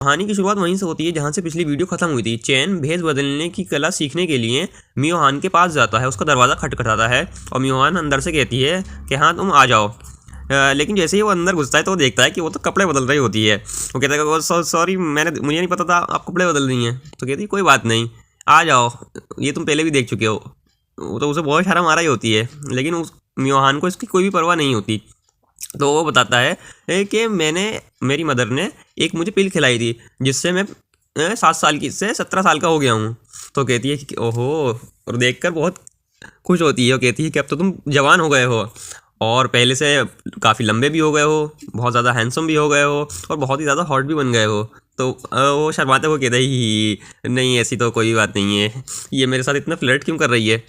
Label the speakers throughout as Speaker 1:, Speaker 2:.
Speaker 1: कहानी की शुरुआत वहीं से होती है जहाँ से पिछली वीडियो खत्म हुई थी। चैन भेष बदलने की कला सीखने के लिए मियोहान के पास जाता है, उसका दरवाज़ा खटखटाता है और मियोहान अंदर से कहती है कि हाँ तुम आ जाओ। लेकिन जैसे ही वो अंदर घुसता है तो वो देखता है कि वो तो कपड़े बदल रही होती है। वो कहता है कि सॉरी मुझे नहीं पता था आप कपड़े बदल रही हैं। तो कहती है कोई बात नहीं, आ जाओ, ये तुम पहले भी देख चुके हो। वो तो उसे बहुत शर्म आ रही होती है, लेकिन उस मियोहान को इसकी कोई भी परवाह नहीं होती। तो वो बताता है कि मेरी मदर ने एक मुझे पिल खिलाई थी जिससे मैं 7 साल की से 17 साल का हो गया हूँ। तो कहती है कि ओहो, और देखकर बहुत खुश होती है। वो कहती है कि अब तो तुम जवान हो गए हो और पहले से काफ़ी लंबे भी हो गए हो, बहुत ज़्यादा हैंडसम भी हो गए हो और बहुत ही ज़्यादा हॉट भी बन गए हो। तो वो शर्माते हुए कहता है नहीं ऐसी तो कोई बात नहीं है, ये मेरे साथ इतना फ्लर्ट क्यों कर रही है।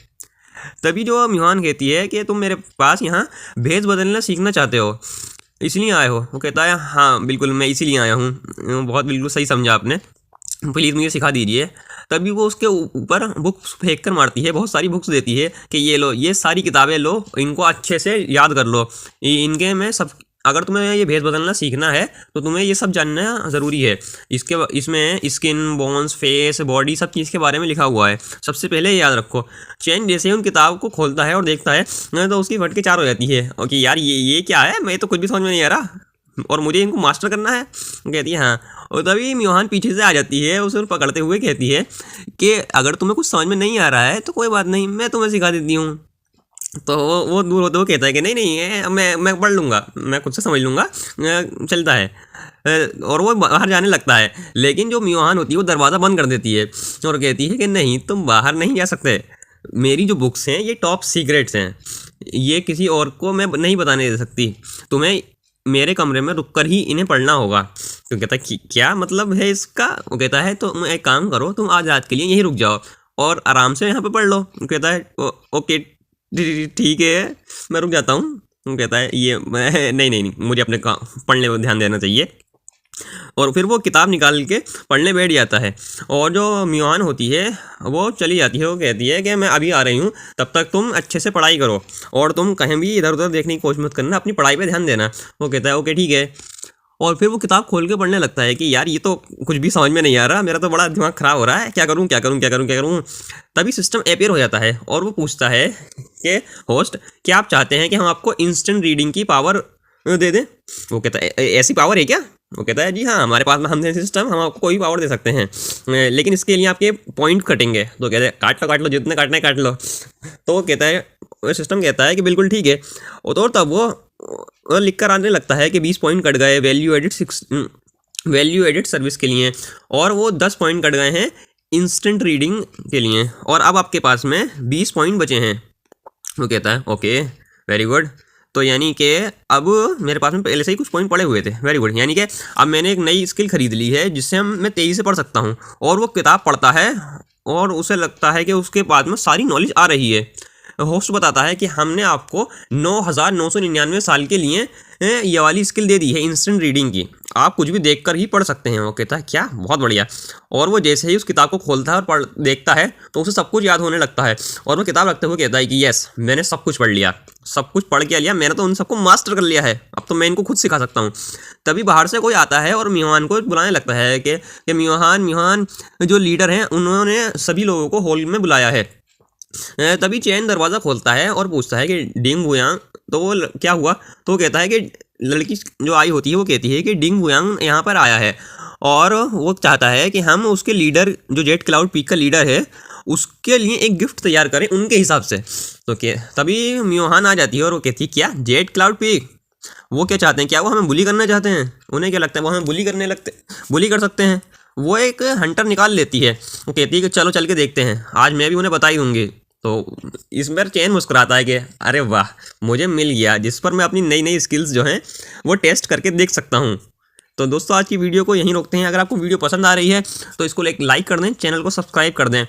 Speaker 1: तभी जो मियोहान कहती है कि तुम मेरे पास यहाँ भेष बदलना सीखना चाहते हो, इसलिए आए हो। वो कहता है हाँ बिल्कुल मैं इसीलिए आया हूँ, बहुत बिल्कुल सही समझा आपने, प्लीज़ मुझे सिखा दीजिए। तभी वो उसके ऊपर बुक्स फेंक कर मारती है, बहुत सारी बुक्स देती है कि ये लो, ये सारी किताबें लो, इनको अच्छे से याद कर लो, इनके में सब, अगर तुम्हें ये भेष बदलना सीखना है तो तुम्हें ये सब जानना ज़रूरी है। इसमें स्किन, बोन्स, फेस, बॉडी, सब चीज़ के बारे में लिखा हुआ है, सबसे पहले ये याद रखो। चैन जैसे ही उन किताब को खोलता है और देखता है तो उसकी फटके चार हो जाती है और कि यार ये क्या है, मैं तो कुछ भी समझ में नहीं आ रहा और मुझे इनको मास्टर करना है। कहती है हाँ। और तभी मियोहान पीछे से आ जाती है, उसे पकड़ते हुए कहती है कि अगर तुम्हें कुछ समझ में नहीं आ रहा है तो कोई बात नहीं, मैं तुम्हें सिखा देती हूँ। तो वो दूर होते हुए कहता है कि नहीं नहीं, मैं पढ़ लूँगा, मैं खुद से समझ लूँगा, चलता है। और वो बाहर जाने लगता है, लेकिन जो मियोहान होती है वो दरवाज़ा बंद कर देती है और कहती है कि नहीं तुम बाहर नहीं जा सकते, मेरी जो बुक्स हैं ये टॉप सीक्रेट्स हैं, ये किसी और को मैं नहीं बताने दे सकती, तुम्हें मेरे कमरे में रुककर ही इन्हें पढ़ना होगा। तो कहता है क्या मतलब है इसका। वो कहता है तुम एक काम करो, तुम आज रात के लिए यहीं रुक जाओ और आराम से यहाँ पे पढ़ लो। कहता है ओके ठीक है मैं रुक जाता हूँ। कहता है ये नहीं, मुझे अपने काम पढ़ने पर ध्यान देना चाहिए। और फिर वो किताब निकाल के पढ़ने बैठ जाता है और जो मियोहान होती है वो चली जाती है। वो कहती है कि मैं अभी आ रही हूँ, तब तक तुम अच्छे से पढ़ाई करो और तुम कहीं भी इधर उधर देखने की कोशिश मत करना, अपनी पढ़ाई पे ध्यान देना। वो कहता है ओके ठीक है। और फिर वो किताब खोल के पढ़ने लगता है कि यार ये तो कुछ भी समझ में नहीं आ रहा, मेरा तो बड़ा दिमाग ख़राब हो रहा है, क्या करूँ। तभी सिस्टम अपीयर हो जाता है और वो पूछता है कि होस्ट क्या आप चाहते हैं कि हम आपको इंस्टेंट रीडिंग की पावर दे दें। वो कहता है ऐसी पावर है क्या। वो कहता है जी हाँ, हमारे पास में हम सिस्टम, हम आपको कोई भी पावर दे सकते हैं, लेकिन इसके लिए आपके पॉइंट कटेंगे। तो कहते हैं काट लो जितने काटना है काट लो। तो वो कहता है, सिस्टम कहता है कि बिल्कुल ठीक है। और तब वो लिख कर आने लगता है कि 20 पॉइंट कट गए वैल्यू एडिड सर्विस के लिए, और वो 10 पॉइंट कट गए हैं इंस्टेंट रीडिंग के लिए, और अब आपके पास में 20 पॉइंट बचे हैं। वो कहता है ओके वेरी गुड, तो यानी कि अब मेरे पास में पहले से ही कुछ पॉइंट पड़े हुए थे, वेरी गुड, यानी कि अब मैंने एक नई स्किल खरीद ली है जिससे मैं तेज़ी से पढ़ सकता हूँ। और वो किताब पढ़ता है और उसे लगता है कि उसके बाद में सारी नॉलेज आ रही है। होस्ट बताता है कि हमने आपको 9,999 साल के लिए ये वाली स्किल दे दी है इंस्टेंट रीडिंग की, आप कुछ भी देखकर ही पढ़ सकते हैं। वो कहता है क्या, बहुत बढ़िया। और वो जैसे ही उस किताब को खोलता है और देखता है तो उसे सब कुछ याद होने लगता है और वो किताब रखते हुए कहता है कि यस मैंने सब कुछ पढ़ लिया, सब कुछ पढ़ के लिया, मैंने तो उन सबको मास्टर कर लिया है, अब तो मैं इनको खुद सिखा सकता हूँ। तभी बाहर से कोई आता है और मियोहान को बुलाने लगता है कि मियोहान जो लीडर हैं उन्होंने सभी लोगों को हॉल में बुलाया है। तभी चैन दरवाज़ा खोलता है और पूछता है कि डिंग वुयांग, तो वो क्या हुआ। तो वो कहता है कि लड़की जो आई होती है वो कहती है कि डिंग वुयांग यहाँ पर आया है और वो चाहता है कि हम उसके लीडर, जो जेट क्लाउड पीक का लीडर है, उसके लिए एक गिफ्ट तैयार करें उनके हिसाब से। तो तभी मियोहान आ जाती है और वो कहती है क्या जेट क्लाउड पीक, वो क्या चाहते हैं, क्या वो हमें बुली करना चाहते हैं, उन्हें क्या लगता है वो हमें बुली कर सकते हैं। वो एक हंटर निकाल लेती है, वो कहती है कि चलो चल के देखते हैं, आज मैं भी उन्हें बता ही दूँगी। तो इस बार चैन मुस्कुराता है कि अरे वाह मुझे मिल गया जिस पर मैं अपनी नई नई स्किल्स जो हैं वो टेस्ट करके देख सकता हूँ। तो दोस्तों आज की वीडियो को यहीं रोकते हैं। अगर आपको वीडियो पसंद आ रही है तो इसको एक लाइक कर दें, चैनल को सब्सक्राइब कर दें।